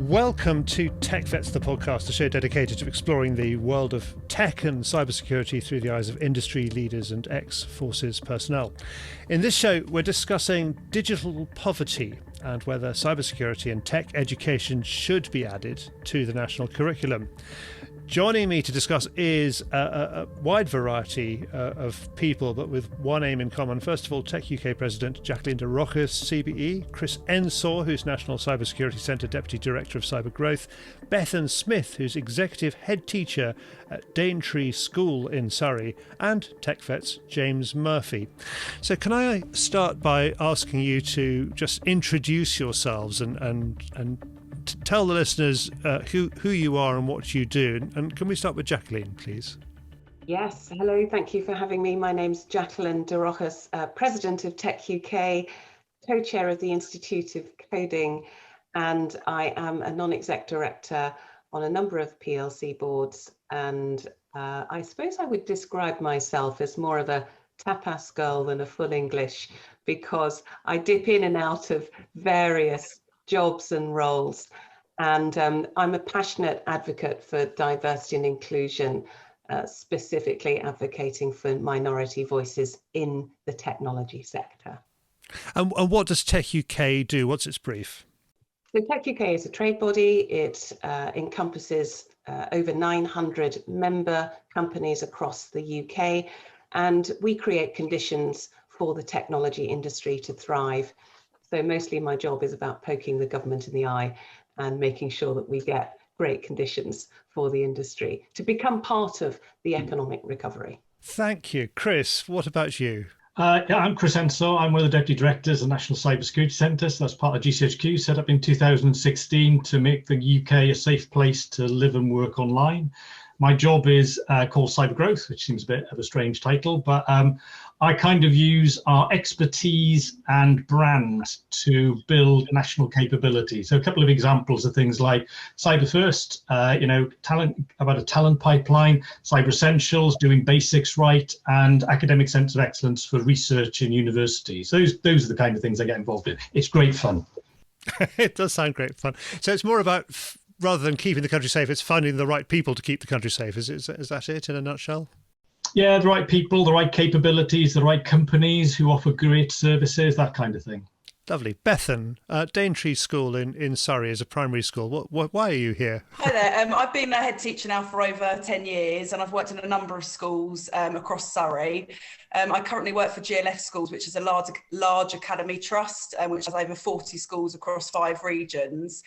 Welcome to TechVets, the podcast, a show dedicated to exploring the world of tech and cybersecurity through the eyes of industry leaders and ex-forces personnel. In this show, we're discussing digital poverty and whether cybersecurity and tech education should be added to the national curriculum. Joining me to discuss is a wide variety of people, but with one aim in common. First of all, Tech UK President Jacqueline de Rochas, CBE, Chris Ensor, who's National Cybersecurity Centre Deputy Director of Cyber Growth, Bethan Smith, who's Executive Head Teacher at Daintree School in Surrey, and TechVets James Murphy. So can I start by asking you to just introduce yourselves and tell the listeners who you are and what you do. And can we start with Jacqueline, please? Yes, hello, thank you for having me. My name's Jacqueline de Rochas, President of Tech UK, co-chair of the Institute of Coding, and I am a non-exec director on a number of PLC boards. And I suppose I would describe myself as more of a tapas girl than a full English, because I dip in and out of various jobs and roles, and I'm a passionate advocate for diversity and inclusion, specifically advocating for minority voices in the technology sector. And what does Tech UK do? What's its brief? So Tech UK is a trade body. It encompasses over 900 member companies across the UK, and we create conditions for the technology industry to thrive. So mostly my job is about poking the government in the eye and making sure that we get great conditions for the industry to become part of the economic recovery. Thank you. Chris, what about you? I'm Chris Ensor. I'm one of the Deputy Directors of the National Cybersecurity Centre. So that's part of GCHQ, set up in 2016 to make the UK a safe place to live and work online. My job is called Cyber Growth, which seems a bit of a strange title, but I kind of use our expertise and brand to build national capability. So a couple of examples of things like Cyber First, talent, about a talent pipeline, Cyber Essentials, doing basics right, and Academic Centre of Excellence for research in universities. Those are the kind of things I get involved in. It's great fun. It does sound great fun. So it's more about, rather than keeping the country safe, it's finding the right people to keep the country safe. Is that it in a nutshell? Yeah, the right people, the right capabilities, the right companies who offer great services, that kind of thing. Lovely. Bethan, Daintree School in Surrey is a primary school. Why are you here? Hi there. I've been a head teacher now for over 10 years, and I've worked in a number of schools across Surrey. I currently work for GLF Schools, which is a large academy trust, which has over 40 schools across 5 regions.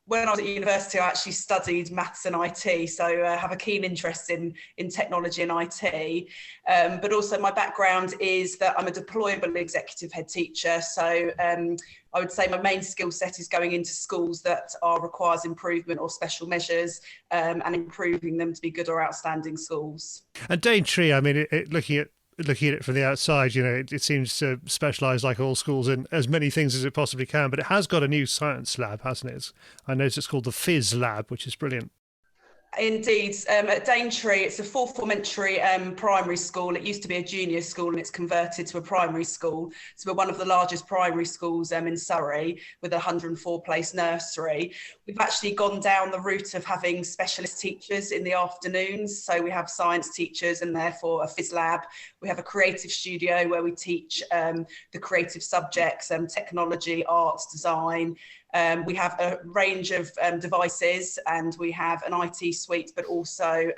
When I was at university, I actually studied maths and IT, so I have a keen interest in technology and IT. But also my background is that I'm a deployable executive head teacher. So I would say my main skill set is going into schools that requires improvement or special measures and improving them to be good or outstanding schools. And Daintree, I mean, looking at it from the outside, it seems to specialise, like all schools, in as many things as it possibly can, but it has got a new science lab, hasn't it? I noticed it's called the Fizz Lab, which is brilliant. Indeed. At Daintree, it's a fourth formentary primary school. It used to be a junior school and it's converted to a primary school. So we're one of the largest primary schools in Surrey with a 104-place nursery. We've actually gone down the route of having specialist teachers in the afternoons. So we have science teachers and therefore a Fizz Lab. We have a creative studio where we teach the creative subjects, technology, arts, design. We have a range of devices, and we have an IT suite, but also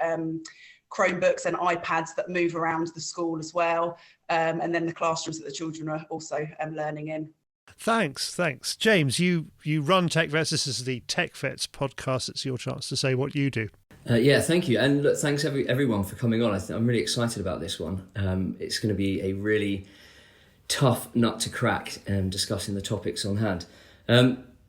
Chromebooks and iPads that move around the school as well. And then the classrooms that the children are also learning in. Thanks. James, you run TechVets. This is the TechVets podcast. It's your chance to say what you do. Yeah, thank you. And look, thanks everyone for coming on. I'm really excited about this one. It's going to be a really tough nut to crack discussing the topics on hand.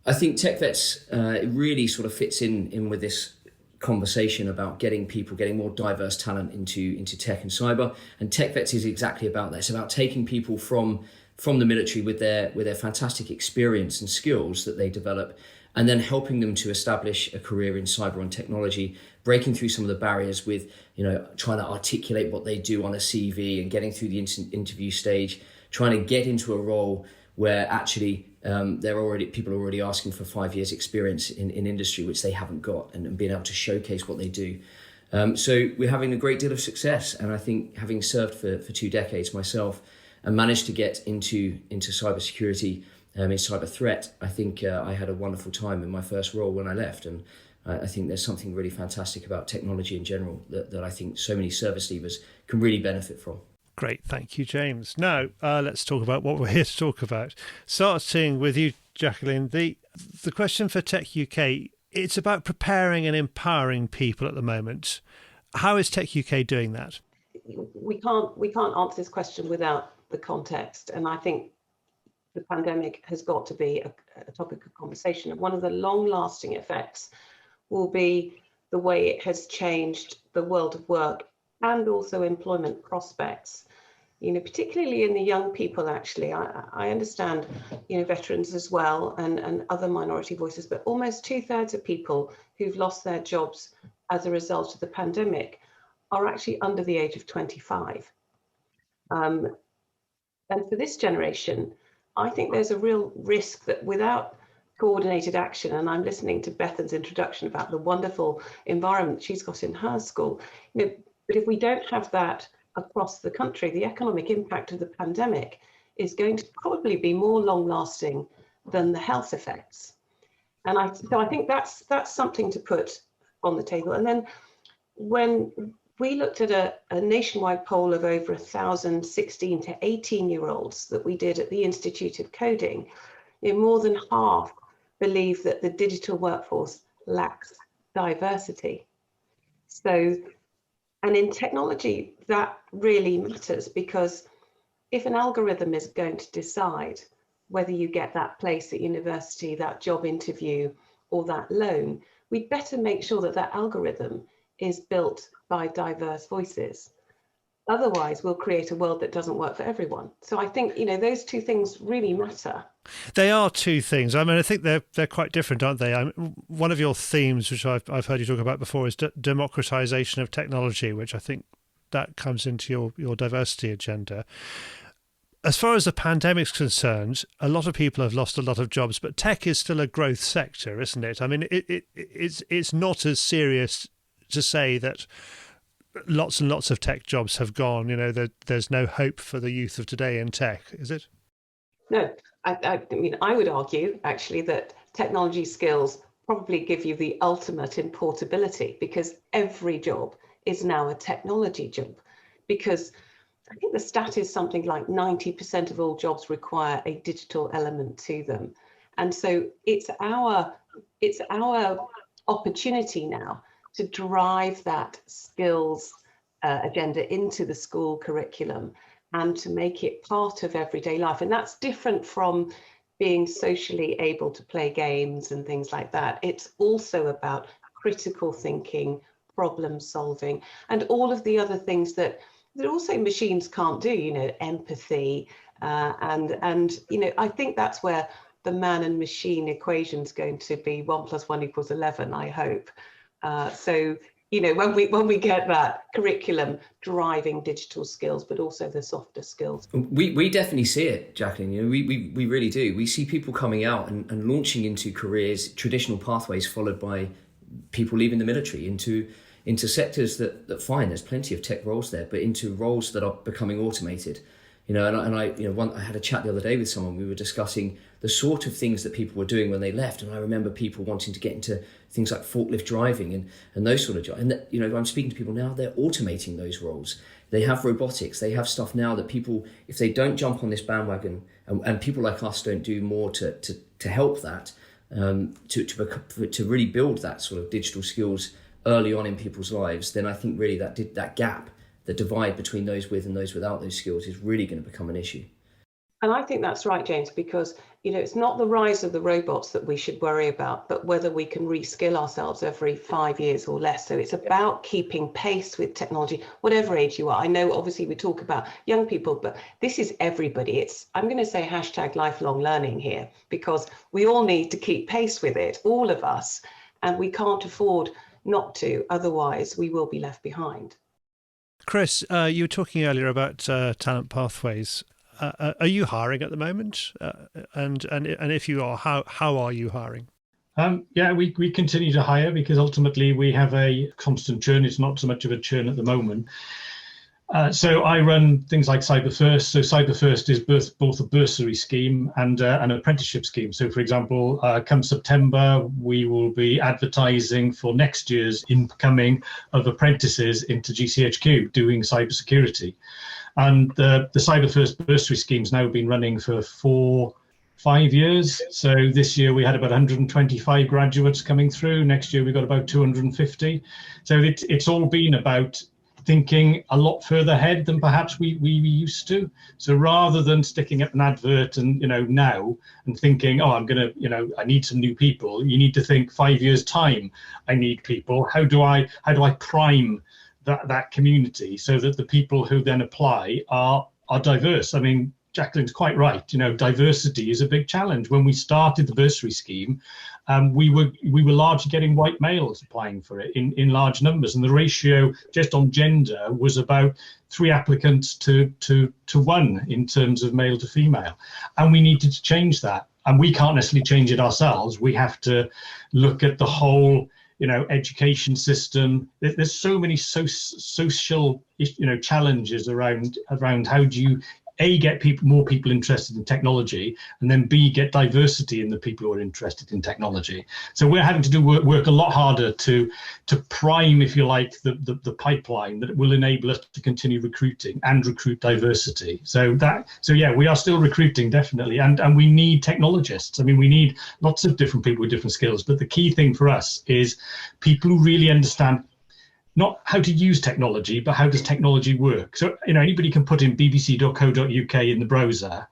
I think TechVets really sort of fits in with this conversation about getting more diverse talent into tech and cyber. And TechVets is exactly about that. It's about taking people from the military with their fantastic experience and skills that they develop, and then helping them to establish a career in cyber and technology, breaking through some of the barriers with, trying to articulate what they do on a CV and getting through the interview stage, trying to get into a role where actually people are already asking for 5 years experience in industry, which they haven't got, and being able to showcase what they do. So we're having a great deal of success, and I think having served for 2 decades myself and managed to get into cybersecurity, in cyber threat, I think I had a wonderful time in my first role when I left, and I think there's something really fantastic about technology in general that I think so many service leavers can really benefit from. Great, thank you, James. Now, let's talk about what we're here to talk about. Starting with you, Jacqueline, the question for Tech UK, it's about preparing and empowering people at the moment. How is Tech UK doing that? We can't answer this question without the context, and I think the pandemic has got to be a topic of conversation. And one of the long-lasting effects will be the way it has changed the world of work and also employment prospects. Particularly in the young people, actually. I understand, veterans as well and other minority voices, but almost 2/3 of people who've lost their jobs as a result of the pandemic are actually under the age of 25. And for this generation, I think there's a real risk that without coordinated action, and I'm listening to Bethan's introduction about the wonderful environment she's got in her school, but if we don't have that across the country, the economic impact of the pandemic is going to probably be more long-lasting than the health effects. And so I think that's something to put on the table. And then when we looked at a nationwide poll of over 1,000 16 to 18-year-olds that we did at the Institute of Coding, more than half believe that the digital workforce lacks diversity. And in technology, that really matters, because if an algorithm is going to decide whether you get that place at university, that job interview, or that loan, we'd better make sure that that algorithm is built by diverse voices. Otherwise, we'll create a world that doesn't work for everyone. So I think, those two things really matter. They are two things. I mean, I think they're quite different, aren't they? One of your themes, which I've heard you talk about before, is democratization of technology, which I think that comes into your diversity agenda. As far as the pandemic's concerned, a lot of people have lost a lot of jobs, but tech is still a growth sector, isn't it? I mean, it's not as serious to say that lots and lots of tech jobs have gone. There's no hope for the youth of today in tech, is it? No, I mean, I would argue actually that technology skills probably give you the ultimate in portability, because every job is now a technology job. Because I think the stat is something like 90% of all jobs require a digital element to them. And so it's our opportunity now to drive that skills agenda into the school curriculum and to make it part of everyday life. And that's different from being socially able to play games and things like that. It's also about critical thinking, problem solving, and all of the other things that also machines can't do, empathy. And I think that's where the man and machine equation is going to be 1 + 1 = 11, I hope. So when we get that curriculum driving digital skills, but also the softer skills. We definitely see it, Jacqueline. We really do. We see people coming out and launching into careers, traditional pathways, followed by people leaving the military into sectors that fine, there's plenty of tech roles there, but into roles that are becoming automated. I had a chat the other day with someone. We were discussing the sort of things that people were doing when they left, and I remember people wanting to get into things like forklift driving and those sort of jobs. And I'm speaking to people now; they're automating those roles. They have robotics. They have stuff now that people, if they don't jump on this bandwagon, and people like us don't do more to help that, to really build that sort of digital skills early on in people's lives, then I think really that gap, the divide between those with and those without those skills, is really going to become an issue. And I think that's right, James, because it's not the rise of the robots that we should worry about, but whether we can reskill ourselves every 5 years or less. So it's about keeping pace with technology, whatever age you are. I know obviously we talk about young people, but this is everybody. I'm going to say #lifelong learning here, because we all need to keep pace with it, all of us, and we can't afford not to, otherwise we will be left behind. Chris, you were talking earlier about talent pathways. Are you hiring at the moment? And if you are, how are you hiring? Yeah, we continue to hire because ultimately we have a constant churn. It's not so much of a churn at the moment. So I run things like CyberFirst. So CyberFirst is both a bursary scheme and an apprenticeship scheme. So, for example, come September, we will be advertising for next year's incoming of apprentices into GCHQ doing cybersecurity. And the CyberFirst bursary scheme's now been running for 5 years. So this year we had about 125 graduates coming through. Next year we've got about 250. So it's all been about thinking a lot further ahead than perhaps we used to. So rather than sticking up an advert and now and thinking, oh, I'm gonna I need some new people, you need to think 5 years time I need people. How do I prime that community so that the people who then apply are diverse? I mean, Jacqueline's quite right. Diversity is a big challenge. When we started the bursary scheme, we were largely getting white males applying for it in large numbers, and the ratio just on gender was about 3 applicants to 1 in terms of male to female, and we needed to change that. And we can't necessarily change it ourselves. We have to look at the whole education system. There's so many social challenges around how do you get more people interested in technology, and then B, get diversity in the people who are interested in technology. So we're having to work a lot harder to prime, if you like, the pipeline that will enable us to continue recruiting and recruit diversity. So yeah, we are still recruiting, definitely, and we need technologists. I mean, we need lots of different people with different skills, but the key thing for us is people who really understand not how to use technology, but how does technology work? So, anybody can put in bbc.co.uk in the browser,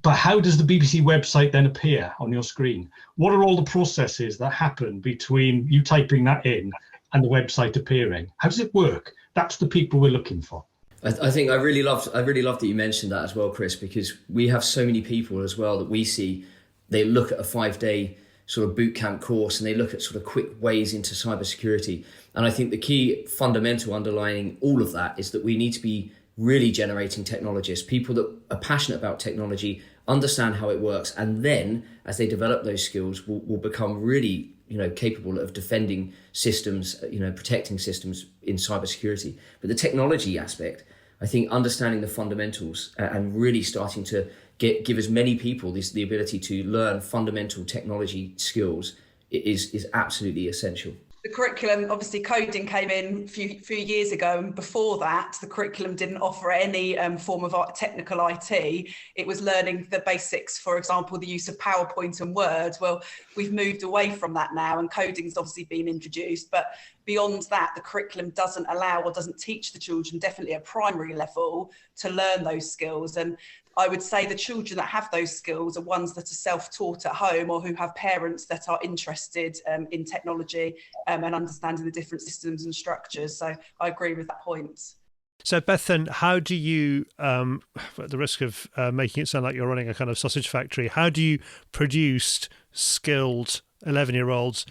but how does the BBC website then appear on your screen? What are all the processes that happen between you typing that in and the website appearing? How does it work? That's the people we're looking for. I think I really loved that you mentioned that as well, Chris, because we have so many people as well that we see, they look at a 5-day sort of boot camp course and they look at sort of quick ways into cybersecurity. And I think the key fundamental underlying all of that is that we need to be really generating technologists, people that are passionate about technology, understand how it works, and then as they develop those skills will become really capable of defending systems, protecting systems in cybersecurity. But the technology aspect, I think understanding the fundamentals and really starting to give as many people the ability to learn fundamental technology skills is absolutely essential. The curriculum, obviously coding came in a few years ago, and before that the curriculum didn't offer any form of technical IT. It was learning the basics, for example, the use of PowerPoint and Word. Well, we've moved away from that now, and coding's obviously been introduced, but beyond that the curriculum doesn't allow or doesn't teach the children, definitely at primary level, to learn those skills. And I would say the children that have those skills are ones that are self-taught at home or who have parents that are interested in technology and understanding the different systems and structures. So I agree with that point. So Beth, then how do you, at the risk of making it sound like you're running a kind of sausage factory, how do you produce skilled 11-year-olds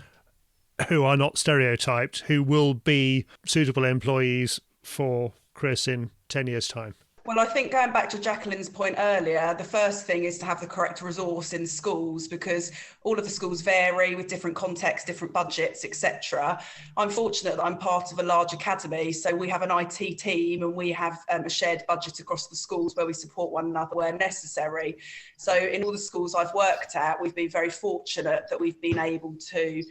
who are not stereotyped, who will be suitable employees for Chris in 10 years' time? Well, I think going back to Jacqueline's point earlier, the first thing is to have the correct resource in schools, because all of the schools vary with different contexts, different budgets, etc. I'm fortunate that I'm part of a large academy, so we have an IT team and we have a shared budget across the schools where we support one another where necessary. So in all the schools I've worked at, we've been very fortunate that we've been able to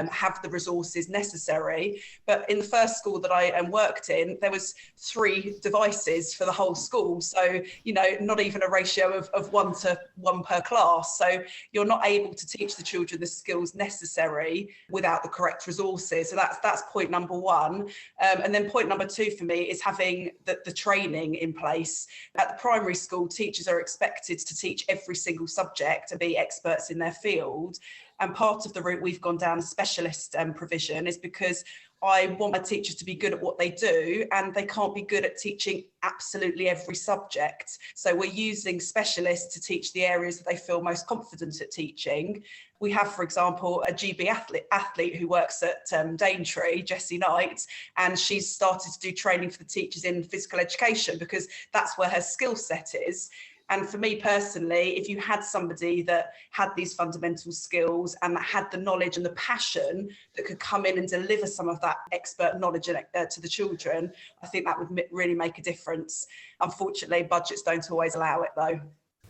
have the resources necessary. But in the first school that I worked in, there was 3 devices for the whole school. So, not even a ratio of 1 to 1 per class. So you're not able to teach the children the skills necessary without the correct resources. So that's point number 1. And then point number 2 for me is having the training in place. At the primary school, teachers are expected to teach every single subject and be experts in their field. And part of the route we've gone down, specialist provision, is because I want my teachers to be good at what they do, and they can't be good at teaching absolutely every subject. So we're using specialists to teach the areas that they feel most confident at teaching. We have, for example, a GB athlete who works at Daintree, Jessie Knight, and she's started to do training for the teachers in physical education because that's where her skill set is. And for me personally, if you had somebody that had these fundamental skills and that had the knowledge and the passion that could come in and deliver some of that expert knowledge to the children, I think that would really make a difference. Unfortunately, budgets don't always allow it though.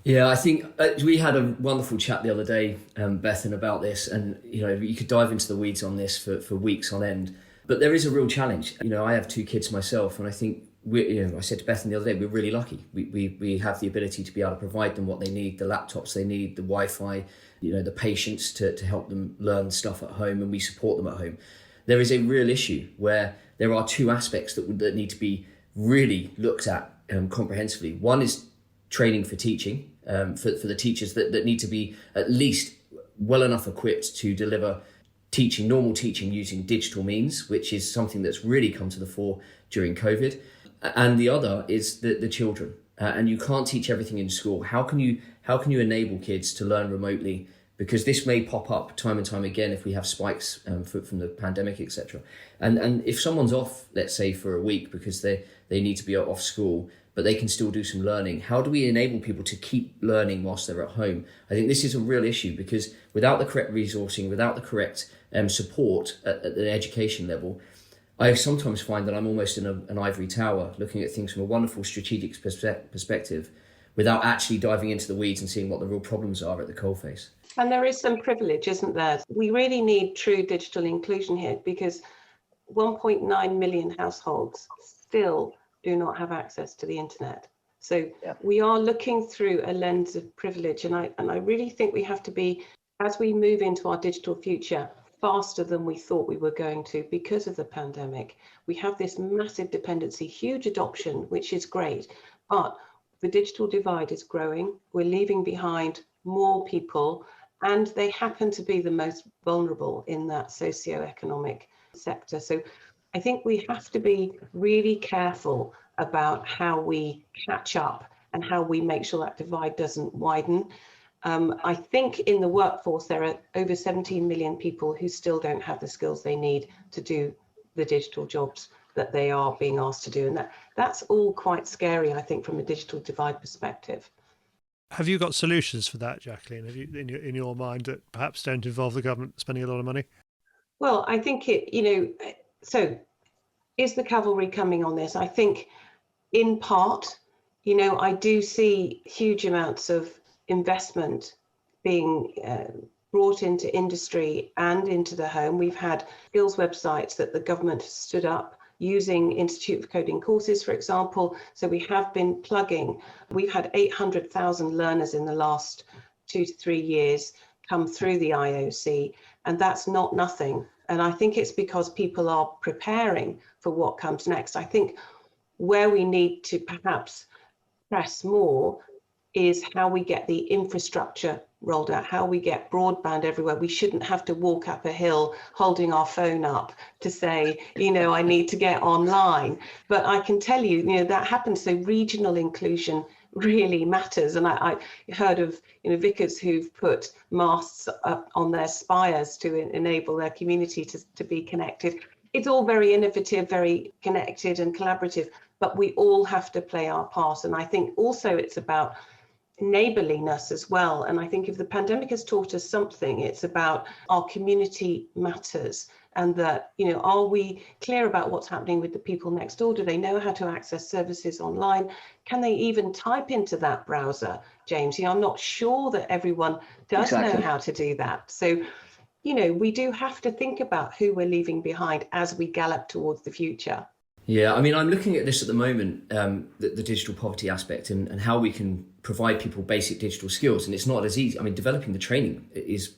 Yeah, I think we had a wonderful chat the other day, Bethan, about this, and you could dive into the weeds on this for weeks on end. But there is a real challenge. I have 2 kids myself, and I think I said to Bethan the other day, we're really lucky. We have the ability to be able to provide them what they need, the laptops they need, the Wi-Fi, the patience to help them learn stuff at home, and we support them at home. There is a real issue where there are 2 aspects that need to be really looked at comprehensively. One is training for teaching, for the teachers that need to be at least well enough equipped to deliver normal teaching using digital means, which is something that's really come to the fore during COVID. And the other is the children. And you can't teach everything in school. How can you enable kids to learn remotely? Because this may pop up time and time again if we have spikes from the pandemic, etc. And if someone's off, let's say for a week because they need to be off school, but they can still do some learning. How do we enable people to keep learning whilst they're at home? I think this is a real issue because without the correct resourcing, without the correct support at the education level, I sometimes find that I'm almost in an ivory tower looking at things from a wonderful strategic perspective without actually diving into the weeds and seeing what the real problems are at the coalface. And there is some privilege, isn't there? We really need true digital inclusion here because 1.9 million households still do not have access to the internet. So we are looking through a lens of privilege. And I really think we have to be, as we move into our digital future, faster than we thought we were going to because of the pandemic. We have this massive dependency, huge adoption, which is great, but the digital divide is growing. We're leaving behind more people, and they happen to be the most vulnerable in that socioeconomic sector. So I think we have to be really careful about how we catch up and how we make sure that divide doesn't widen. I think in the workforce, there are over 17 million people who still don't have the skills they need to do the digital jobs that they are being asked to do. And that's all quite scary, I think, from a digital divide perspective. Have you got solutions for that, Jacqueline? Have you, in your mind, that perhaps don't involve the government spending a lot of money? Well, I think so is the cavalry coming on this? I think in part, I do see huge amounts of investment being brought into industry and into the home. We've had skills websites that the government has stood up using Institute of Coding courses, for example. So we have been plugging. We've had 800,000 learners in the last 2 to 3 years come through the IOC, and that's not nothing. And I think it's because people are preparing for what comes next. I think where we need to perhaps press more is how we get the infrastructure rolled out, how we get broadband everywhere. We shouldn't have to walk up a hill holding our phone up to say, I need to get online. But I can tell you, that happens. So regional inclusion really matters. And I heard of vicars who've put masts up on their spires to enable their community to be connected. It's all very innovative, very connected and collaborative, but we all have to play our part. And I think also it's about neighborliness as well. And I think if the pandemic has taught us something, it's about our community matters, and that, are we clear about what's happening with the people next door? Do they know how to access services online? Can they even type into that browser, James? I'm not sure that everyone does know how to do that. So, we do have to think about who we're leaving behind as we gallop towards the future. Yeah, I mean, I'm looking at this at the moment, the digital poverty aspect and how we can provide people basic digital skills. And it's not as easy. I mean, developing the training is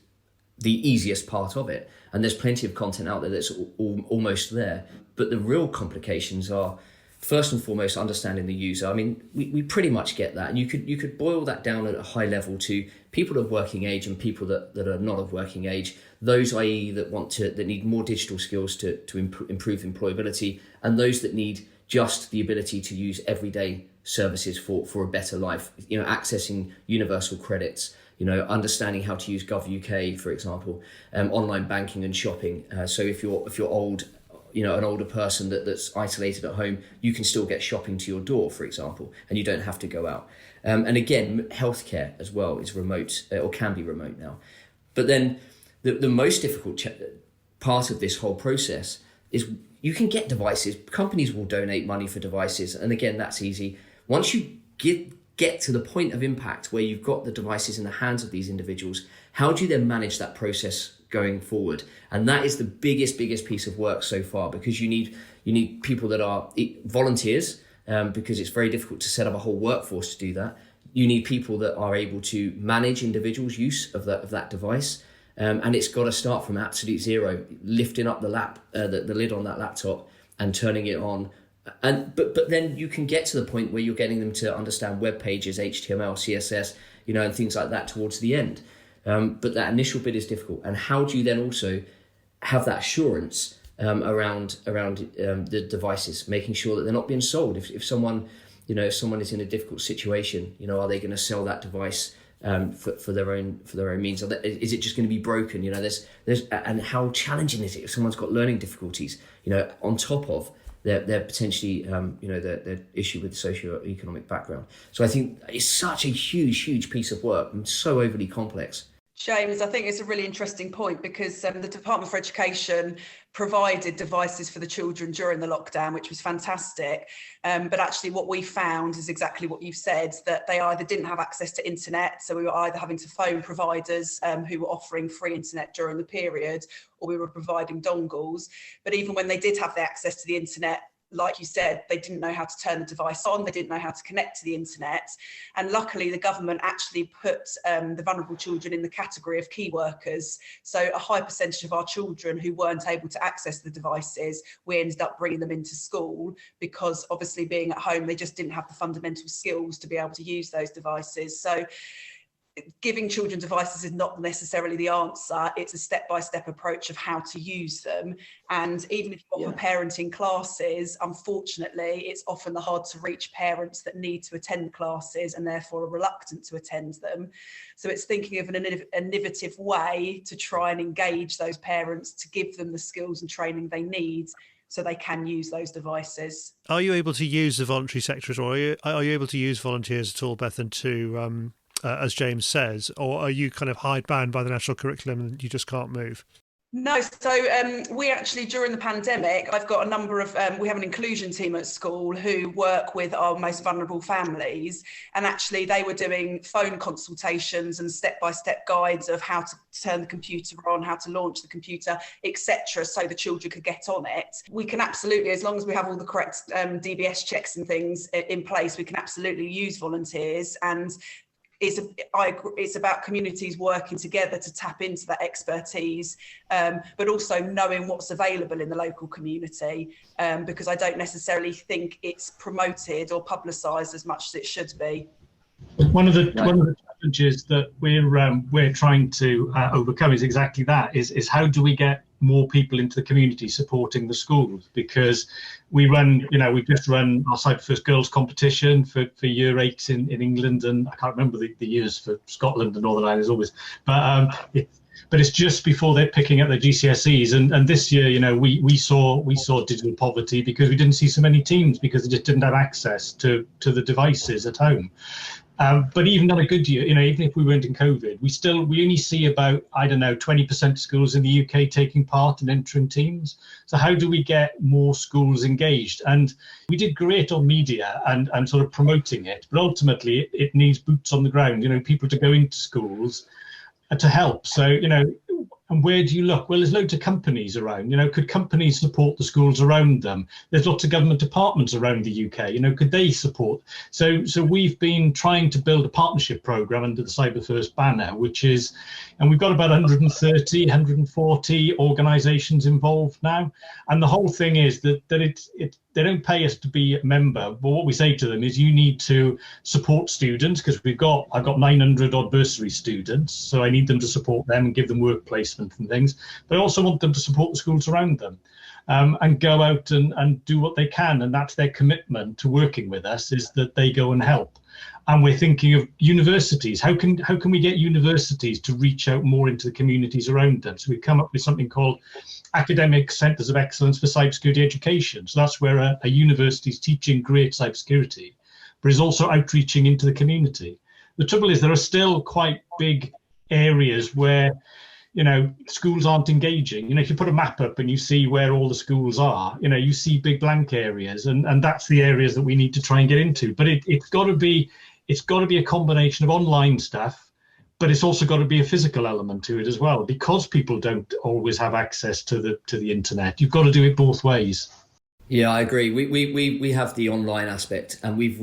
the easiest part of it. And there's plenty of content out there that's almost there. But the real complications are first and foremost, understanding the user. I mean, we pretty much get that, and you could boil that down at a high level to people of working age and people that are not of working age. Those, i.e., that need more digital skills to improve employability, and those that need just the ability to use everyday services for a better life. You know, accessing universal credits. You know, understanding how to use Gov.uk, for example, online banking and shopping. So if you're old, you know, an older person that's isolated at home, you can still get shopping to your door, for example, and you don't have to go out. And again, healthcare as well is remote, or can be remote now. But then the most difficult part of this whole process is you can get devices. Companies will donate money for devices, and again, that's easy. Once you get to the point of impact where you've got the devices in the hands of these individuals, how do you then manage that process going forward? And that is the biggest piece of work so far, because you need people that are volunteers, because it's very difficult to set up a whole workforce to do that. You need people that are able to manage individuals' use of that device, and it's got to start from absolute zero, lifting up the lid on that laptop and turning it on. But then you can get to the point where you're getting them to understand web pages, HTML, CSS, you know, and things like that towards the end. But that initial bit is difficult. And how do you then also have that assurance around the devices, making sure that they're not being sold? If someone is in a difficult situation, you know, are they going to sell that device for their own means? Is it just going to be broken? You know, there's and how challenging is it if someone's got learning difficulties? You know, on top of their potentially their issue with socio-economic background. So I think it's such a huge piece of work and so overly complex. James, I think it's a really interesting point, because the Department for Education provided devices for the children during the lockdown, which was fantastic. But actually what we found is exactly what you've said, that they either didn't have access to internet, so we were either having to phone providers who were offering free internet during the period, or we were providing dongles. But even when they did have the access to the internet, like you said, they didn't know how to turn the device on, they didn't know how to connect to the internet. And luckily the government actually put the vulnerable children in the category of key workers. So a high percentage of our children who weren't able to access the devices, we ended up bringing them into school, because obviously being at home, they just didn't have the fundamental skills to be able to use those devices. So giving children devices is not necessarily the answer. It's a step-by-step approach of how to use them. And even if you offer parenting classes, unfortunately, it's often the hard to reach parents that need to attend classes and therefore are reluctant to attend them. So it's thinking of an innovative way to try and engage those parents, to give them the skills and training they need so they can use those devices. Are you able to use the voluntary sector, or are you able to use volunteers at all, Bethan, to as James says, or are you kind of hidebound by the national curriculum and you just can't move? No, so we actually, during the pandemic, I've got a number of, we have an inclusion team at school who work with our most vulnerable families, and actually they were doing phone consultations and step-by-step guides of how to turn the computer on, how to launch the computer, etc., so the children could get on it. We can absolutely, as long as we have all the correct DBS checks and things in place, we can absolutely use volunteers. And it's about communities working together to tap into that expertise, but also knowing what's available in the local community, because I don't necessarily think it's promoted or publicised as much as it should be. One of the challenges that we're trying to overcome is exactly that: is how do we get more people into the community supporting the schools? Because we've just run our Cyber First Girls competition for year 8 in England, and I can't remember the years for Scotland and Northern Ireland as always, but it's just before they're picking up their GCSEs, and this year, we saw digital poverty because we didn't see so many teams, because they just didn't have access to the devices at home. But even on a good year, even if we weren't in COVID, we only see about, 20% of schools in the UK taking part and entering teams. So how do we get more schools engaged? And we did great on media and sort of promoting it, but ultimately it needs boots on the ground, people to go into schools to help. So, and where do you look? Well, there's loads of companies around. Could companies support the schools around them? There's lots of government departments around the UK. Could they support? So we've been trying to build a partnership program under the Cyber First banner, and we've got about 140 organisations involved now. And the whole thing is that don't pay us to be a member, but what we say to them is you need to support students, because I've got 900 odd bursary students, so I need them to support them and give them work placement and things. But I also want them to support the schools around them, and go out and do what they can, and that's their commitment to working with us, is that they go and help. And we're thinking of universities. How can we get universities to reach out more into the communities around them? So we've come up with something called Academic Centres of Excellence for Cybersecurity Education. So that's where a university is teaching great cybersecurity, but is also outreaching into the community. The trouble is there are still quite big areas where, schools aren't engaging. If you put a map up and you see where all the schools are, you see big blank areas, and that's the areas that we need to try and get into. But it's got to be a combination of online stuff, but it's also got to be a physical element to it as well, because people don't always have access to the internet. You've got to do it both ways. Yeah, I agree. We have the online aspect, and we've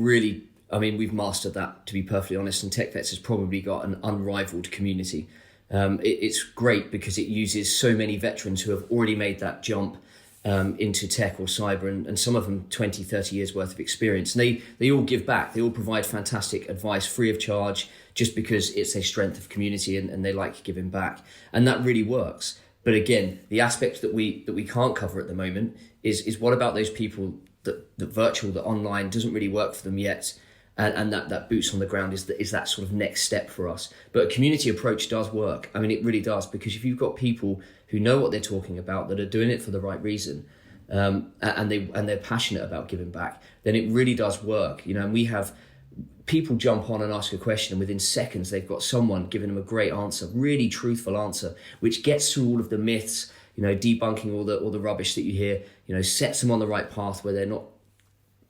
mastered that, to be perfectly honest, and TechVets has probably got an unrivaled community. It's great because it uses so many veterans who have already made that jump into tech or cyber, and some of them 20, 30 years worth of experience. And they all give back. They all provide fantastic advice free of charge, just because it's a strength of community and they like giving back. And that really works. But again, the aspect that we can't cover at the moment is what about those people that virtual, that online doesn't really work for them yet. And that boots on the ground is that sort of next step for us. But a community approach does work. I mean, it really does, because if you've got people who know what they're talking about, that are doing it for the right reason, and they're passionate about giving back, then it really does work. And we have people jump on and ask a question, and within seconds they've got someone giving them a great answer, really truthful answer, which gets through all of the myths, debunking all the rubbish that you hear, sets them on the right path where they're not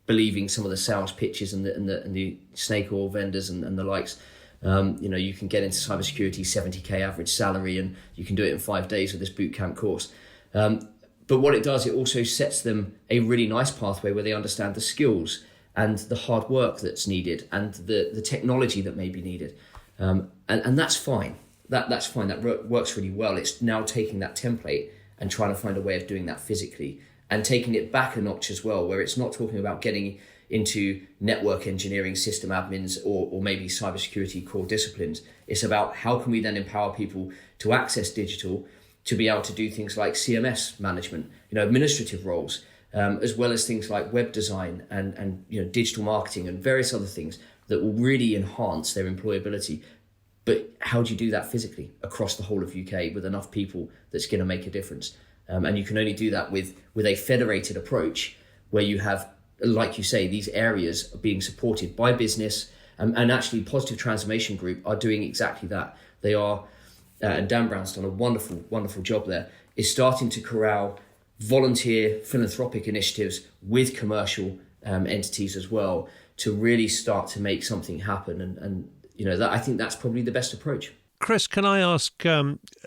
believing some of the sales pitches and the snake oil vendors and the likes. You can get into cybersecurity, 70k average salary, and you can do it in 5 days with this bootcamp course. But what it does, it also sets them a really nice pathway where they understand the skills and the hard work that's needed and the technology that may be needed. And that's fine. That's fine. That works really well. It's now taking that template and trying to find a way of doing that physically, and taking it back a notch as well, where it's not talking about getting into network engineering, system admins, or maybe cybersecurity core disciplines. It's about how can we then empower people to access digital, to be able to do things like CMS management, administrative roles, as well as things like web design and digital marketing and various other things that will really enhance their employability. But how do you do that physically across the whole of UK with enough people that's going to make a difference? And you can only do that with a federated approach, where you have, like you say, these areas being supported by business, and actually Positive Transformation Group are doing exactly that. They are, and Dan Brown's done a wonderful, wonderful job there, is starting to corral volunteer philanthropic initiatives with commercial entities as well, to really start to make something happen. And that, I think that's probably the best approach. Chris, can I ask,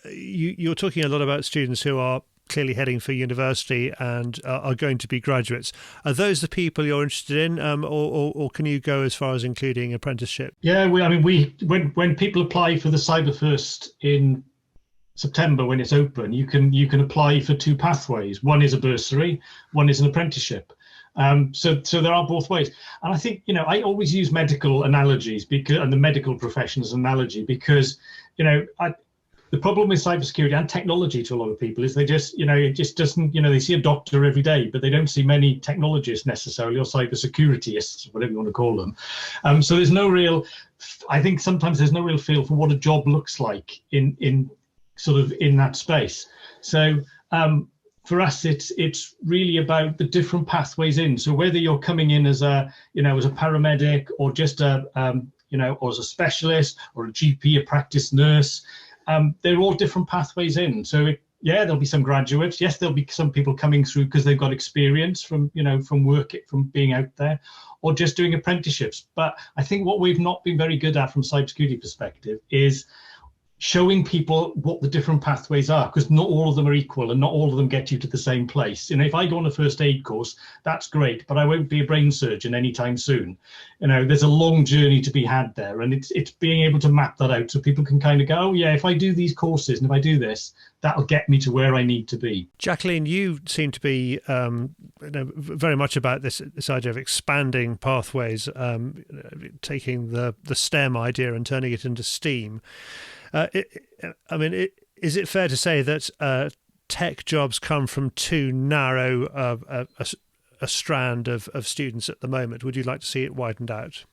you're talking a lot about students who are clearly heading for university and are going to be graduates. Are those the people you're interested in, or can you go as far as including apprenticeship? Yeah, when people apply for the Cyber First in September, when it's open, you can apply for two pathways. One is a bursary, one is an apprenticeship. So there are both ways. And I think, I always use medical analogies and the medical profession as an analogy, because, the problem with cybersecurity and technology to a lot of people is they just, it just doesn't, they see a doctor every day, but they don't see many technologists necessarily, or cybersecuritists, whatever you want to call them. So there's no real, I think sometimes there's no real feel for what a job looks like in sort of in that space. So for us, it's really about the different pathways in. So whether you're coming in as a paramedic, or just or as a specialist, or a GP, a practice nurse, they're all different pathways in. So there'll be some graduates. Yes, there'll be some people coming through because they've got experience from being out there, or just doing apprenticeships. But I think what we've not been very good at from a cybersecurity perspective is showing people what the different pathways are, because not all of them are equal and not all of them get you to the same place. If I go on a first aid course, that's great, but I won't be a brain surgeon anytime soon. There's a long journey to be had there, and it's being able to map that out so people can kind of go, oh yeah, if I do these courses and if I do this, that'll get me to where I need to be. Jacqueline, you seem to be very much about this idea of expanding pathways, taking the STEM idea and turning it into STEAM. Is it fair to say that tech jobs come from too narrow a strand of students at the moment? Would you like to see it widened out?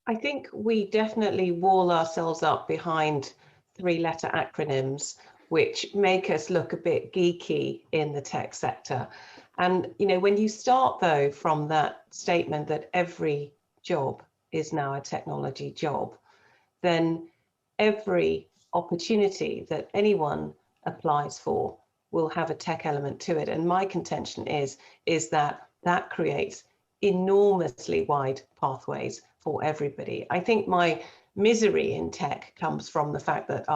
I think we definitely wall ourselves up behind 3-letter acronyms, which make us look a bit geeky in the tech sector. And, when you start, though, from that statement that every job is now a technology job, then every opportunity that anyone applies for will have a tech element to it. And my contention is that creates enormously wide pathways for everybody. I think my misery in tech comes from the fact that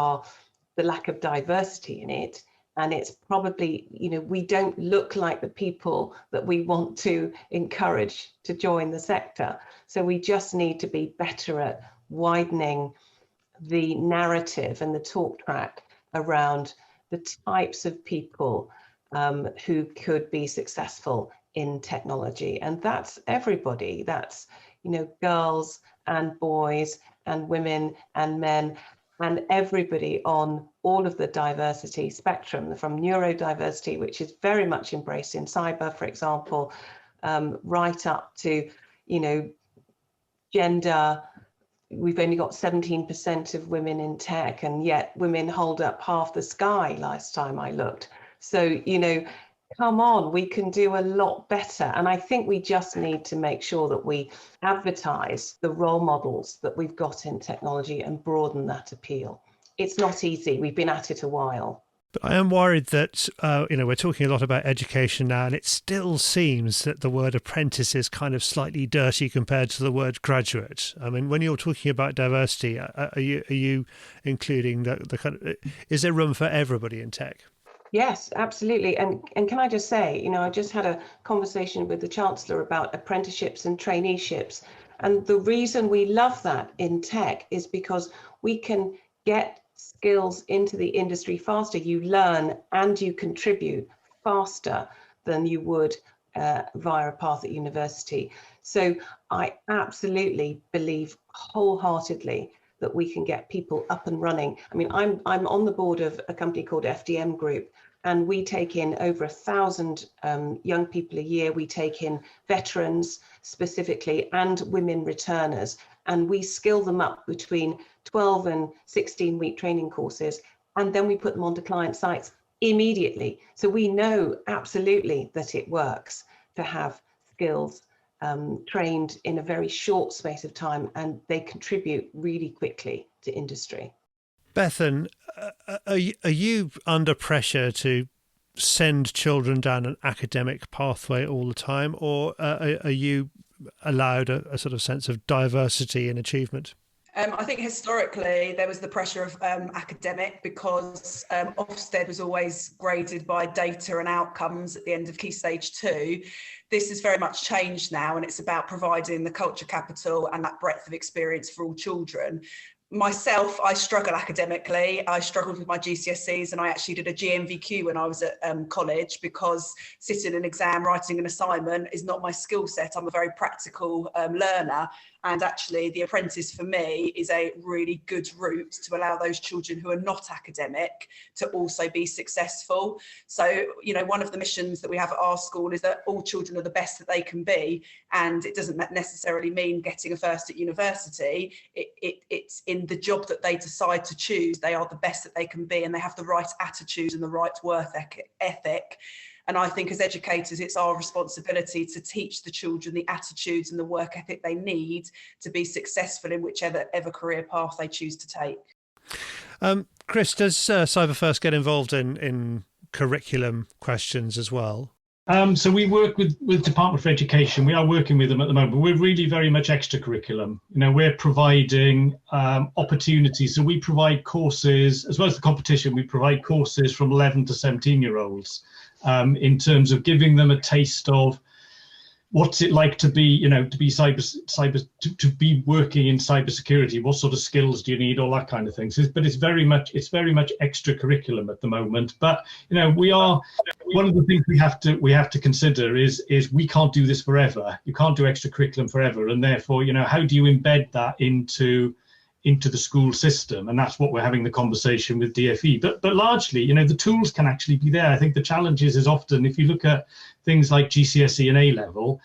the lack of diversity in it. And it's probably, we don't look like the people that we want to encourage to join the sector. So we just need to be better at widening the narrative and the talk track around the types of people who could be successful in technology. And that's everybody. That's, girls and boys and women and men and everybody on all of the diversity spectrum, from neurodiversity, which is very much embraced in cyber, for example, right up to, gender. We've only got 17% of women in tech, and yet women hold up half the sky last time I looked. So, come on, we can do a lot better. And I think we just need to make sure that we advertise the role models that we've got in technology and broaden that appeal. It's not easy. We've been at it a while. But I am worried that, we're talking a lot about education now, and it still seems that the word apprentice is kind of slightly dirty compared to the word graduate. I mean, when you're talking about diversity, are you including the kind of, is there room for everybody in tech? Yes, absolutely. And can I just say, I just had a conversation with the Chancellor about apprenticeships and traineeships. And the reason we love that in tech is because we can get skills into the industry faster. You learn and you contribute faster than you would via a path at university. So I absolutely believe wholeheartedly that we can get people up and running. I mean, I'm on the board of a company called FDM Group, and we take in over 1,000 young people a year. We take in veterans specifically and women returners, and we skill them up between 12 and 16-week training courses, and then we put them onto client sites immediately. So we know absolutely that it works to have skills trained in a very short space of time, and they contribute really quickly to industry. Bethan, are you under pressure to send children down an academic pathway all the time, or are you allowed a sort of sense of diversity in achievement? I think historically there was the pressure of academic, because Ofsted was always graded by data and outcomes at the end of Key Stage 2. This has very much changed now, and it's about providing the culture capital and that breadth of experience for all children. Myself, I struggle academically. I struggled with my GCSEs, and I actually did a GMVQ when I was at college, because sitting an exam, writing an assignment is not my skill set. I'm a very practical learner. And actually, the apprentice for me is a really good route to allow those children who are not academic to also be successful. So, one of the missions that we have at our school is that all children are the best that they can be. And it doesn't necessarily mean getting a first at university. It's in the job that they decide to choose. They are the best that they can be, and they have the right attitude and the right work ethic. And I think as educators, it's our responsibility to teach the children the attitudes and the work ethic they need to be successful in whichever career path they choose to take. Chris, does Cyber First get involved in curriculum questions as well? So we work with Department for Education. We are working with them at the moment, but we're really very much extracurriculum. We're providing opportunities. So we provide courses, as well as the competition, we provide courses from 11 to 17-year-olds in terms of giving them a taste of what's it like to be, to be to be working in cybersecurity. What sort of skills do you need? All that kind of things. But it's very much extracurriculum at the moment. But we are, one of the things we have to consider is we can't do this forever. You can't do extracurriculum forever, and therefore, how do you embed that into the school system? And that's what we're having the conversation with DfE. But largely, the tools can actually be there. I think the challenge is often, if you look at things like GCSE and A-level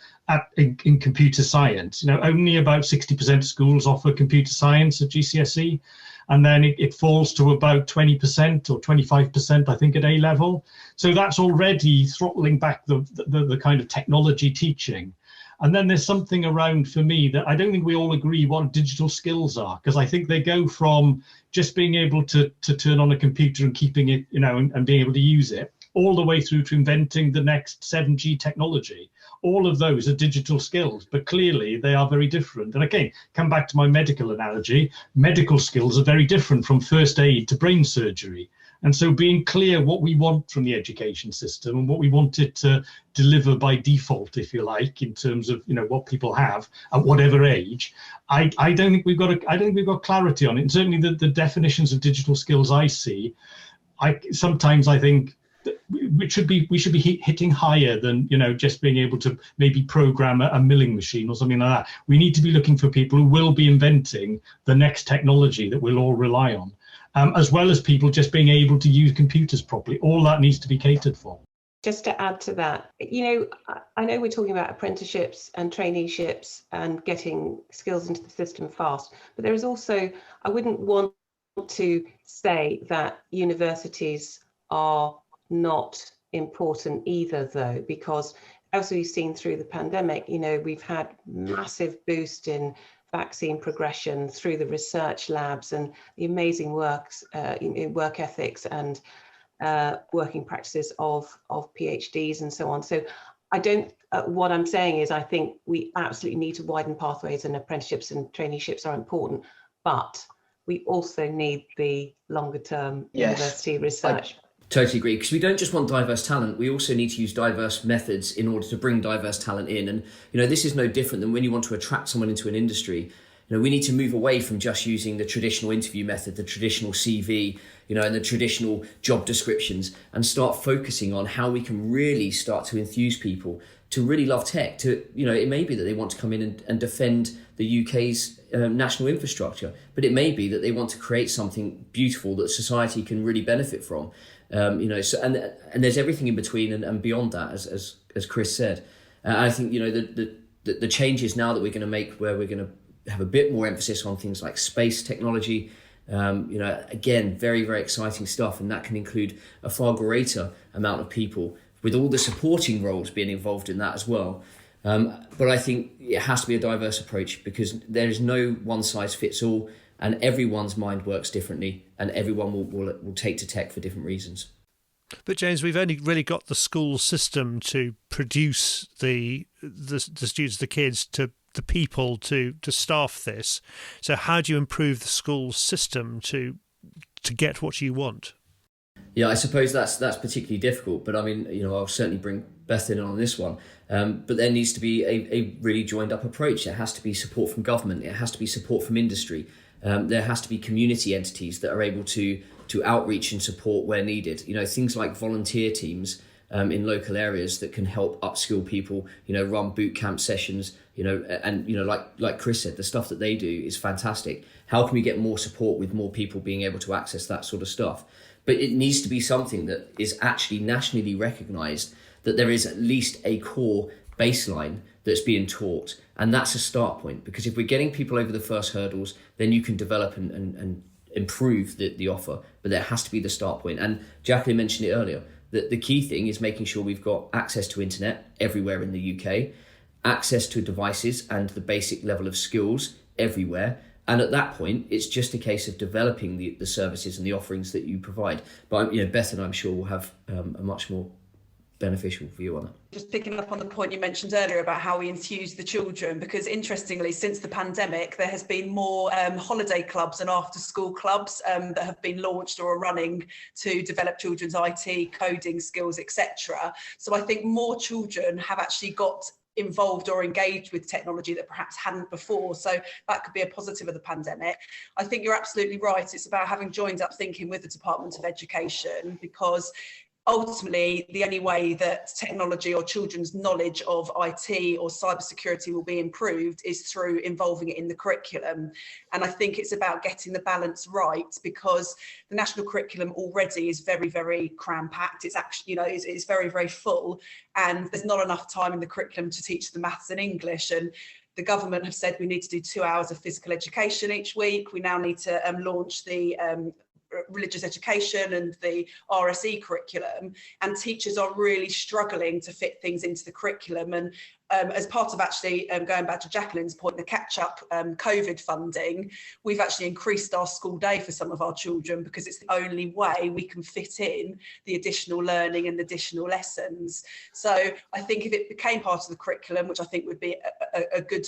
in computer science, only about 60% of schools offer computer science at GCSE, and then it falls to about 20% or 25%, I think, at A-level. So that's already throttling back the kind of technology teaching. And then there's something around, for me, that I don't think we all agree what digital skills are, because I think they go from just being able to turn on a computer and keeping it, and being able to use it, all the way through to inventing the next 7G technology. All of those are digital skills, but clearly they are very different. And again, come back to my medical analogy, medical skills are very different from first aid to brain surgery. And so being clear what we want from the education system and what we want it to deliver by default, if you like, in terms of what people have at whatever age, I don't think we've got clarity on it. And certainly the definitions of digital skills I see, sometimes I think that we should be hitting higher than just being able to maybe program a milling machine or something like that. We need to be looking for people who will be inventing the next technology that we'll all rely on. As well as people just being able to use computers properly. All that needs to be catered for. Just to add to that, I know we're talking about apprenticeships and traineeships and getting skills into the system fast, but there is also, I wouldn't want to say that universities are not important either, though, because as we've seen through the pandemic, we've had massive boost in vaccine progression through the research labs and the amazing work ethics and working practices of PhDs and so on. So what I'm saying is I think we absolutely need to widen pathways, and apprenticeships and traineeships are important, but we also need the longer term university research. Totally agree, because we don't just want diverse talent, we also need to use diverse methods in order to bring diverse talent in. And this is no different than when you want to attract someone into an industry. We need to move away from just using the traditional interview method, the traditional CV, and the traditional job descriptions, and start focusing on how we can really start to enthuse people to really love tech. It may be that they want to come in and defend the UK's national infrastructure, but it may be that they want to create something beautiful that society can really benefit from. And there's everything in between and beyond that, as Chris said. I think the changes now that we're going to make, where we're going to have a bit more emphasis on things like space technology. Again, very, very exciting stuff, and that can include a far greater amount of people, with all the supporting roles being involved in that as well. But I think it has to be a diverse approach, because there is no one size fits all, and everyone's mind works differently, and everyone will take to tech for different reasons. But James, we've only really got the school system to produce the students, the kids, to the people to staff this. So how do you improve the school system to get what you want? Yeah, I suppose that's particularly difficult, but I mean, I'll certainly bring Beth in on this one. But there needs to be a really joined up approach. There has to be support from government. It has to be support from industry. There has to be community entities that are able to outreach and support where needed. Things like volunteer teams in local areas that can help upskill people, run boot camp sessions, and like Chris said, the stuff that they do is fantastic. How can we get more support with more people being able to access that sort of stuff? But it needs to be something that is actually nationally recognised, that there is at least a core baseline that's being taught. And that's a start point, because if we're getting people over the first hurdles, then you can develop and improve the offer. But there has to be the start point. And Jacqueline mentioned it earlier, that the key thing is making sure we've got access to internet everywhere in the UK, access to devices and the basic level of skills everywhere. And at that point, it's just a case of developing the services and the offerings that you provide. But Beth and I'm sure will have a much more beneficial view on it. Just picking up on the point you mentioned earlier about how we enthuse the children, because interestingly, since the pandemic, there has been more holiday clubs and after school clubs that have been launched or are running to develop children's IT, coding skills, etc. So I think more children have actually got involved or engaged with technology that perhaps hadn't before. So that could be a positive of the pandemic. I think you're absolutely right. It's about having joined up thinking with the Department of Education, because ultimately, the only way that technology or children's knowledge of IT or cybersecurity will be improved is through involving it in the curriculum. And I think it's about getting the balance right, because the national curriculum already is very, very cram-packed. It's actually, it's very, very full, and there's not enough time in the curriculum to teach the maths and English. And the government have said we need to do 2 hours of physical education each week. We now need to launch the religious education and the RSE curriculum, and teachers are really struggling to fit things into the curriculum. And as part of actually going back to Jacqueline's point, the catch-up COVID funding, we've actually increased our school day for some of our children, because it's the only way we can fit in the additional learning and the additional lessons. So I think if it became part of the curriculum, which I think would be a good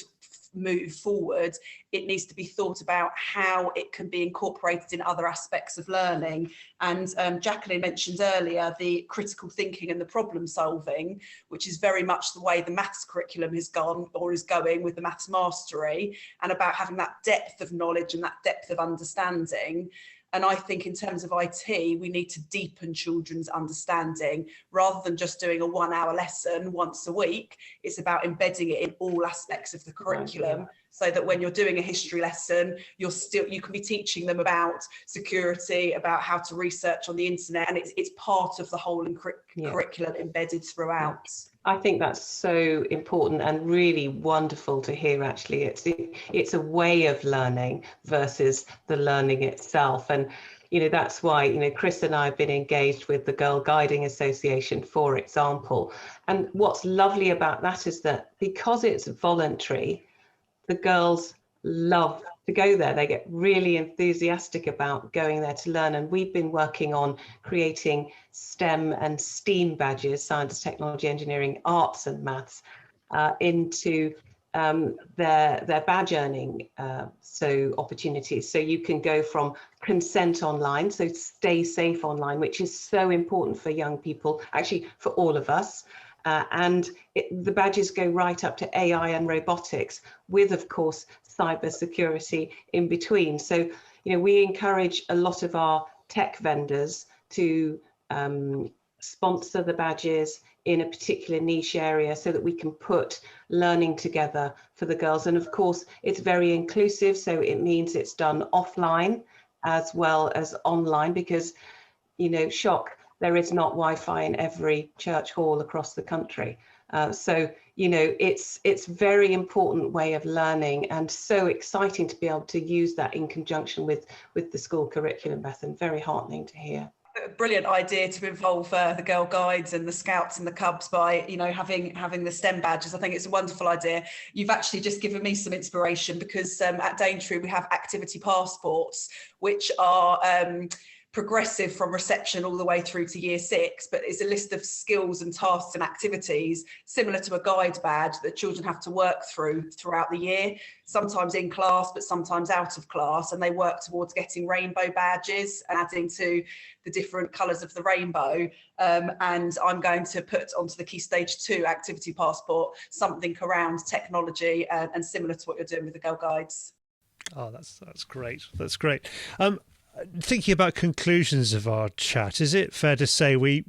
move forward, it needs to be thought about how it can be incorporated in other aspects of learning. And Jacqueline mentioned earlier the critical thinking and the problem solving, which is very much the way the maths curriculum has gone or is going with the maths mastery, and about having that depth of knowledge and that depth of understanding. And I think in terms of IT, we need to deepen children's understanding rather than just doing a 1 hour lesson once a week. It's about embedding it in all aspects of the curriculum, right, so that when you're doing a history lesson, you can be teaching them about security, about how to research on the internet, and it's part of the whole curriculum embedded throughout. I think that's so important and really wonderful to hear. Actually, it's a way of learning versus the learning itself. And that's why Chris and I have been engaged with the Girl Guiding Association, for example. And what's lovely about that is that because it's voluntary, the girls love to go there. They get really enthusiastic about going there to learn. And we've been working on creating STEM and STEAM badges, science, technology, engineering, arts and maths, into their badge earning opportunities. So you can go from consent online, so stay safe online, which is so important for young people, actually for all of us. And the badges go right up to AI and robotics, with, of course, cyber security in between. So, we encourage a lot of our tech vendors to sponsor the badges in a particular niche area so that we can put learning together for the girls. And of course, it's very inclusive. So it means it's done offline as well as online, because, shock, there is not Wi-Fi in every church hall across the country. So, it's very important way of learning, and so exciting to be able to use that in conjunction with the school curriculum, Beth, and very heartening to hear. A brilliant idea to involve the Girl Guides and the Scouts and the Cubs by, having the STEM badges. I think it's a wonderful idea. You've actually just given me some inspiration, because at Daintree we have activity passports, which are progressive from reception all the way through to year 6, but it's a list of skills and tasks and activities similar to a guide badge that children have to work throughout the year, sometimes in class but sometimes out of class, and they work towards getting rainbow badges and adding to the different colours of the rainbow. And I'm going to put onto the Key Stage 2 activity passport something around technology and similar to what you're doing with the Girl Guides. Oh, that's great. That's great. Thinking about conclusions of our chat, is it fair to say we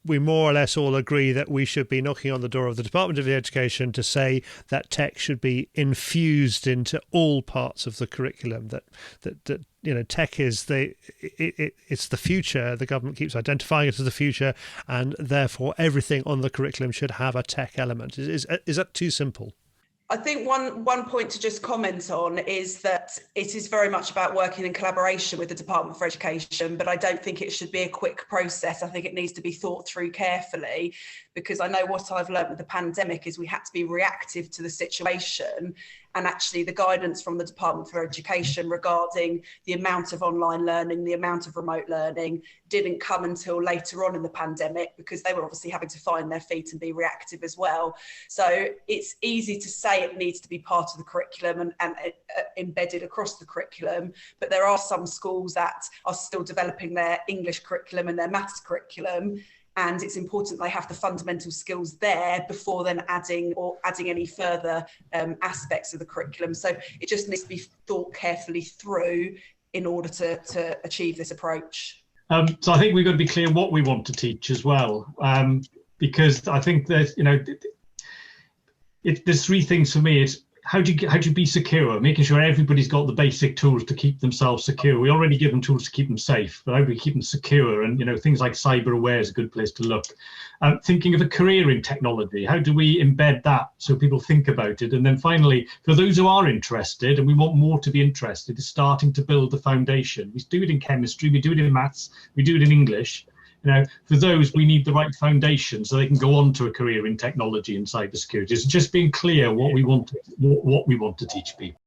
more or less all agree that we should be knocking on the door of the Department of Education to say that tech should be infused into all parts of the curriculum, that tech is it's the future. The government keeps identifying it as the future, and therefore everything on the curriculum should have a tech element. Is that too simple? I think one point to just comment on is that it is very much about working in collaboration with the Department for Education, but I don't think it should be a quick process. I think it needs to be thought through carefully, because I know what I've learned with the pandemic is we had to be reactive to the situation. And actually the guidance from the Department for Education regarding the amount of online learning, the amount of remote learning didn't come until later on in the pandemic, because they were obviously having to find their feet and be reactive as well. So it's easy to say it needs to be part of the curriculum and embedded across the curriculum, but there are some schools that are still developing their English curriculum and their maths curriculum, and it's important they have the fundamental skills there before then adding any further aspects of the curriculum. So it just needs to be thought carefully through in order to achieve this approach. So I think we've got to be clear what we want to teach as well, because I think there's, there's three things for me. It's how do you be secure, making sure everybody's got the basic tools to keep themselves secure. We already give them tools to keep them safe, but how do we keep them secure? And things like cyber aware is a good place to look. Thinking of a career in technology, how do we embed that so people think about it? And then finally, for those who are interested, and we want more to be interested, is starting to build the foundation. We do it in chemistry, we do it in maths, we do it in English. For those, we need the right foundation so they can go on to a career in technology and cybersecurity. It's just being clear what we want to teach people.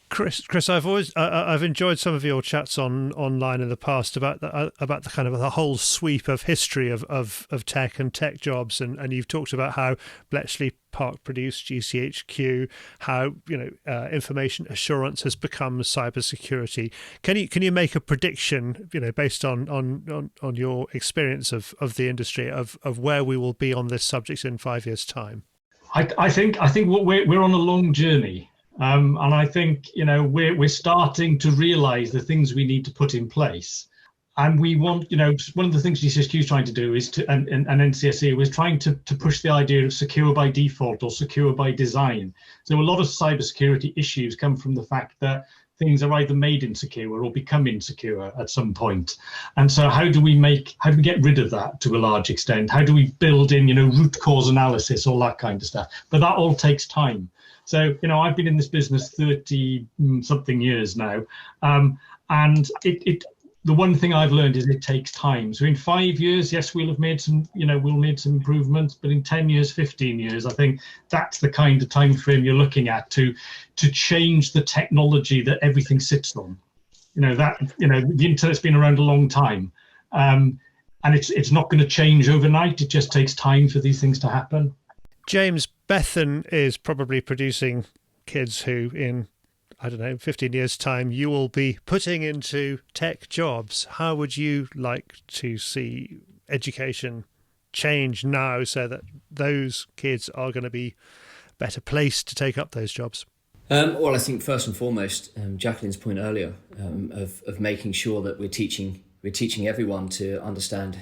Chris, I've enjoyed some of your chats online in the past about the kind of the whole sweep of history of tech and tech jobs, and you've talked about how Bletchley Park produced GCHQ, how information assurance has become cybersecurity. Can you make a prediction, based on your experience of the industry of where we will be on this subject in 5 years' time? I think we're on a long journey. And I think, we're starting to realise the things we need to put in place. And we want, one of the things GCSQ is trying to do is and NCSE was trying to push the idea of secure by default or secure by design. So a lot of cybersecurity issues come from the fact that things are either made insecure or become insecure at some point. And so how do we get rid of that to a large extent? How do we build in, root cause analysis, all that kind of stuff? But that all takes time. So, I've been in this business 30 something years now. And the one thing I've learned is it takes time. So in 5 years, yes, we'll have made some, we'll made some improvements, but in 10 years, 15 years, I think that's the kind of time frame you're looking at to change the technology that everything sits on. The internet's been around a long time. And it's not going to change overnight. It just takes time for these things to happen. James, Bethan is probably producing kids who in, 15 years' time, you will be putting into tech jobs. How would you like to see education change now so that those kids are going to be better placed to take up those jobs? Well, I think first and foremost, Jacqueline's point earlier of making sure that we're teaching everyone to understand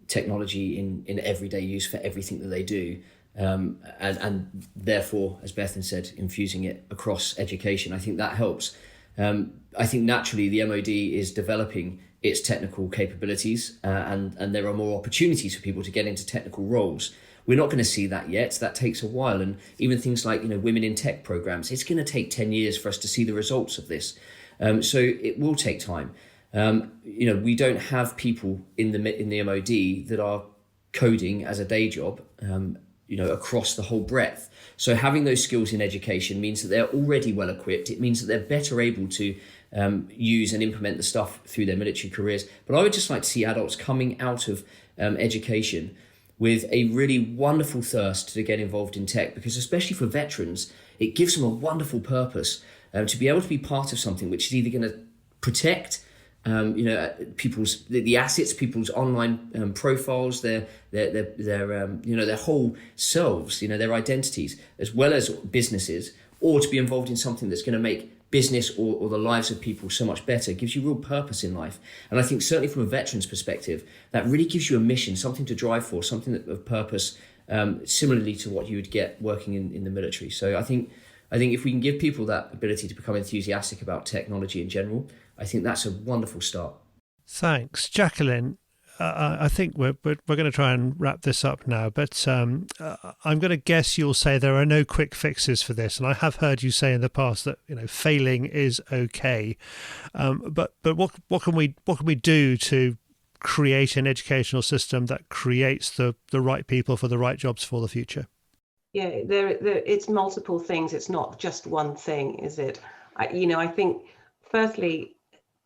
technology in everyday use for everything that they do. And therefore, as Bethan said, infusing it across education. I think that helps. I think naturally the MOD is developing its technical capabilities and there are more opportunities for people to get into technical roles. We're not going to see that yet. That takes a while. And even things like, women in tech programs, it's going to take 10 years for us to see the results of this. So it will take time. We don't have people in the MOD that are coding as a day job, across the whole breadth. So having those skills in education means that they're already well equipped. It means that they're better able to use and implement the stuff through their military careers. But I would just like to see adults coming out of education with a really wonderful thirst to get involved in tech, because especially for veterans, it gives them a wonderful purpose to be able to be part of something which is either going to protect people's the assets, people's online profiles, their whole selves, their identities, as well as businesses, or to be involved in something that's going to make business or the lives of people so much better. It gives you real purpose in life. And I think certainly from a veteran's perspective, that really gives you a mission, something to drive for, something that of purpose, similarly to what you would get working in the military. So I think if we can give people that ability to become enthusiastic about technology in general, I think that's a wonderful start. Thanks. Jacqueline, I think we're going to try and wrap this up now, but I'm going to guess you'll say there are no quick fixes for this. And I have heard you say in the past that, failing is okay. But what can we do to create an educational system that creates the right people for the right jobs for the future? Yeah, it's multiple things. It's not just one thing, is it? I think firstly,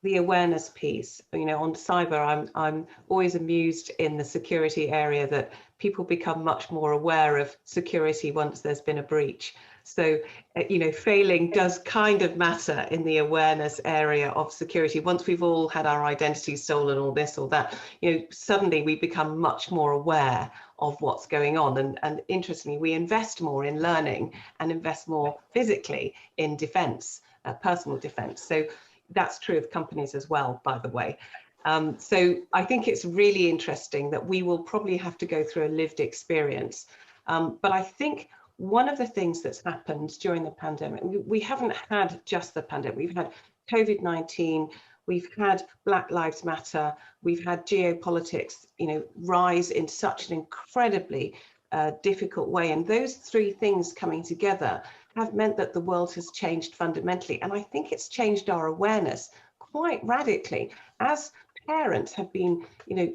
the awareness piece, on cyber, I'm always amused in the security area that people become much more aware of security once there's been a breach. So, failing does kind of matter in the awareness area of security. Once we've all had our identity stolen or this or that, suddenly we become much more aware of what's going on. And interestingly, we invest more in learning and invest more physically in defense, personal defense. So that's true of companies as well, by the way. So I think it's really interesting that we will probably have to go through a lived experience. But I think one of the things that's happened during the pandemic, we haven't had just the pandemic, we've had COVID-19, we've had Black Lives Matter, we've had geopolitics, rise in such an incredibly difficult way. And those three things coming together have meant that the world has changed fundamentally. And I think it's changed our awareness quite radically. As parents have been,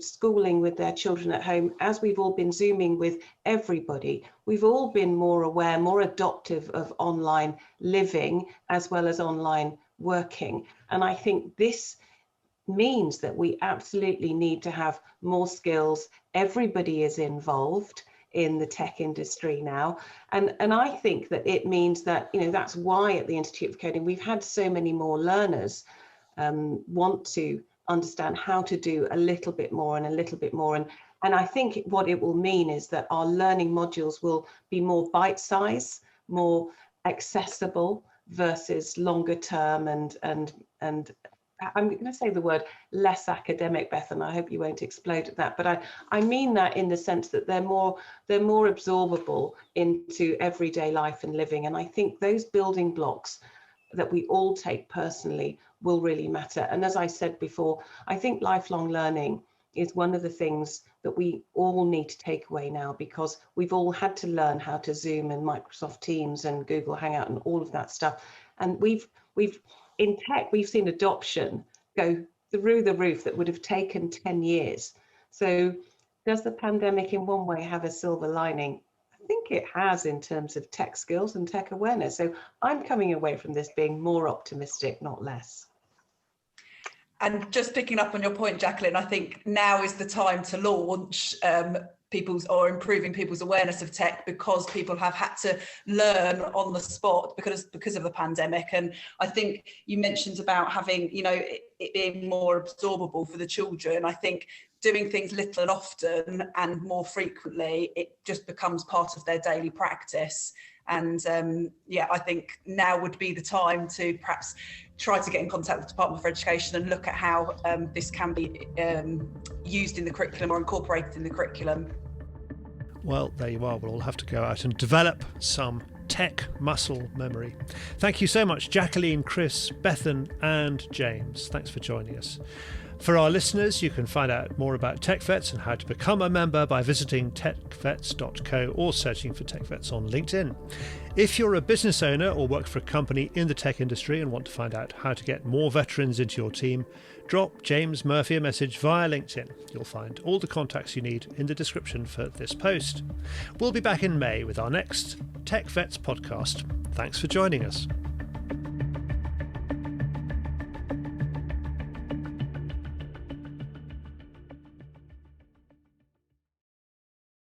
schooling with their children at home, as we've all been Zooming with everybody, we've all been more aware, more adoptive of online living as well as online working. And I think this means that we absolutely need to have more skills. Everybody is involved in the tech industry now. And I think that it means that, that's why at the Institute of Coding, we've had so many more learners want to understand how to do a little bit more and a little bit more. And I think what it will mean is that our learning modules will be more bite-sized, more accessible versus longer term and I'm going to say the word less academic, Beth, and I hope you won't explode at that. But I mean that in the sense that they're more absorbable into everyday life and living. And I think those building blocks that we all take personally will really matter. And as I said before, I think lifelong learning is one of the things that we all need to take away now, because we've all had to learn how to Zoom and Microsoft Teams and Google Hangout and all of that stuff. And we've in tech, we've seen adoption go through the roof that would have taken 10 years. So does the pandemic in one way have a silver lining? I think it has in terms of tech skills and tech awareness. So I'm coming away from this being more optimistic, not less. And just picking up on your point, Jacqueline, I think now is the time to launch improving people's awareness of tech, because people have had to learn on the spot because of the pandemic. And I think you mentioned about having, it being more absorbable for the children. I think doing things little and often and more frequently, it just becomes part of their daily practice. And I think now would be the time to perhaps try to get in contact with the Department for Education and look at how this can be used in the curriculum or incorporated in the curriculum. Well, there you are. We'll all have to go out and develop some tech muscle memory. Thank you so much, Jacqueline, Chris, Bethan and James. Thanks for joining us. For our listeners, you can find out more about TechVets and how to become a member by visiting techvets.co or searching for TechVets on LinkedIn. If you're a business owner or work for a company in the tech industry and want to find out how to get more veterans into your team, drop James Murphy a message via LinkedIn. You'll find all the contacts you need in the description for this post. We'll be back in May with our next TechVets podcast. Thanks for joining us.